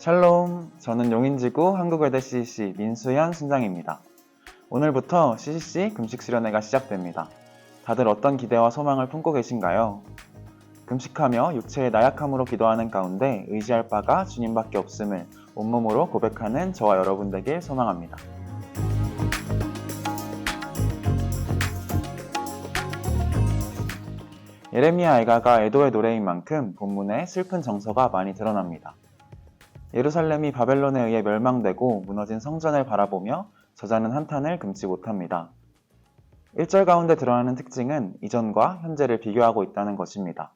샬롬, 저는 용인지구 한국외대 CCC 민수현 순장입니다. 오늘부터 CCC 금식 수련회가 시작됩니다. 다들 어떤 기대와 소망을 품고 계신가요? 금식하며 육체의 나약함으로 기도하는 가운데 의지할 바가 주님밖에 없음을 온몸으로 고백하는 저와 여러분 되길 소망합니다. 예레미야 애가가 애도의 노래인 만큼 본문에 슬픈 정서가 많이 드러납니다. 예루살렘이 바벨론에 의해 멸망되고 무너진 성전을 바라보며 저자는 한탄을 금치 못합니다. 1절 가운데 드러나는 특징은 이전과 현재를 비교하고 있다는 것입니다.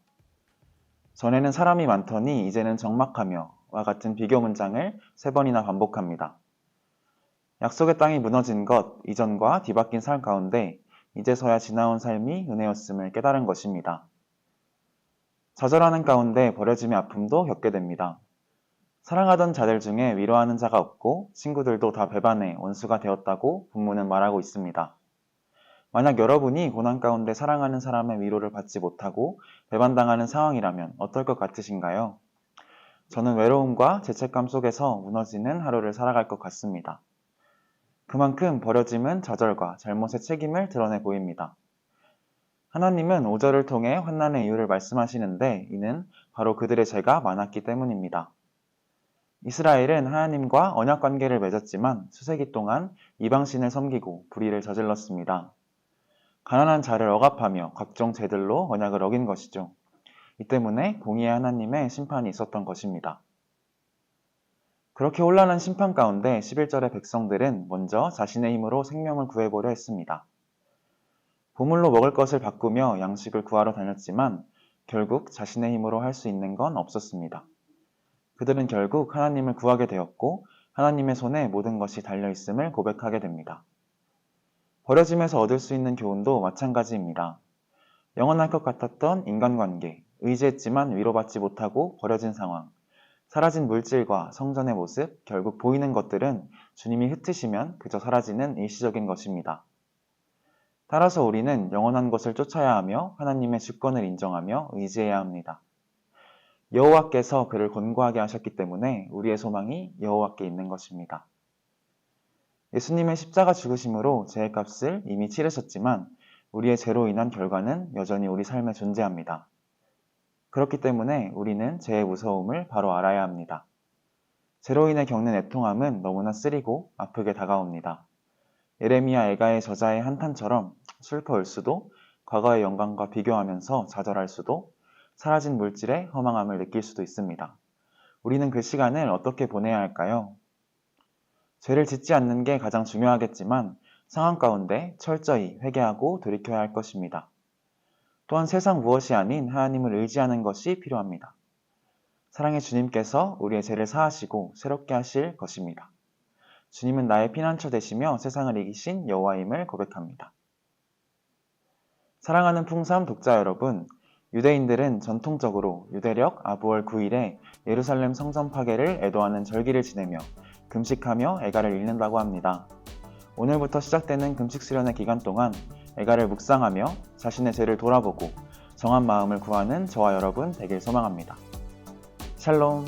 전에는 사람이 많더니 이제는 적막하며 와 같은 비교 문장을 3번이나 반복합니다. 약속의 땅이 무너진 것, 이전과 뒤바뀐 삶 가운데 이제서야 지나온 삶이 은혜였음을 깨달은 것입니다. 좌절하는 가운데 버려짐의 아픔도 겪게 됩니다. 사랑하던 자들 중에 위로하는 자가 없고 친구들도 다 배반해 원수가 되었다고 본문은 말하고 있습니다. 만약 여러분이 고난 가운데 사랑하는 사람의 위로를 받지 못하고 배반당하는 상황이라면 어떨 것 같으신가요? 저는 외로움과 죄책감 속에서 무너지는 하루를 살아갈 것 같습니다. 그만큼 버려짐은 좌절과 잘못의 책임을 드러내 보입니다. 하나님은 5절을 통해 환난의 이유를 말씀하시는데 이는 바로 그들의 죄가 많았기 때문입니다. 이스라엘은 하나님과 언약 관계를 맺었지만 수세기 동안 이방신을 섬기고 불의를 저질렀습니다. 가난한 자를 억압하며 각종 죄들로 언약을 어긴 것이죠. 이 때문에 공의의 하나님의 심판이 있었던 것입니다. 그렇게 혼란한 심판 가운데 11절의 백성들은 먼저 자신의 힘으로 생명을 구해보려 했습니다. 보물로 먹을 것을 바꾸며 양식을 구하러 다녔지만 결국 자신의 힘으로 할 수 있는 건 없었습니다. 그들은 결국 하나님을 구하게 되었고 하나님의 손에 모든 것이 달려있음을 고백하게 됩니다. 버려짐에서 얻을 수 있는 교훈도 마찬가지입니다. 영원할 것 같았던 인간관계, 의지했지만 위로받지 못하고 버려진 상황, 사라진 물질과 성전의 모습, 결국 보이는 것들은 주님이 흩으시면 그저 사라지는 일시적인 것입니다. 따라서 우리는 영원한 것을 쫓아야 하며 하나님의 주권을 인정하며 의지해야 합니다. 여호와께서 그를 권고하게 하셨기 때문에 우리의 소망이 여호와께 있는 것입니다. 예수님의 십자가 죽으심으로 죄의 값을 이미 치르셨지만 우리의 죄로 인한 결과는 여전히 우리 삶에 존재합니다. 그렇기 때문에 우리는 죄의 무서움을 바로 알아야 합니다. 죄로 인해 겪는 애통함은 너무나 쓰리고 아프게 다가옵니다. 예레미야 애가의 저자의 한탄처럼 슬퍼할 수도, 과거의 영광과 비교하면서 좌절할 수도, 사라진 물질의 허망함을 느낄 수도 있습니다. 우리는 그 시간을 어떻게 보내야 할까요? 죄를 짓지 않는 게 가장 중요하겠지만 상황 가운데 철저히 회개하고 돌이켜야 할 것입니다. 또한 세상 무엇이 아닌 하나님을 의지하는 것이 필요합니다. 사랑의 주님께서 우리의 죄를 사하시고 새롭게 하실 것입니다. 주님은 나의 피난처 되시며 세상을 이기신 여호와임을 고백합니다. 사랑하는 풍삼 독자 여러분, 유대인들은 전통적으로 유대력 아부월 9일에 예루살렘 성전 파괴를 애도하는 절기를 지내며 금식하며 애가를 읽는다고 합니다. 오늘부터 시작되는 금식 수련의 기간 동안 애가를 묵상하며 자신의 죄를 돌아보고 정한 마음을 구하는 저와 여러분 되길 소망합니다. 샬롬.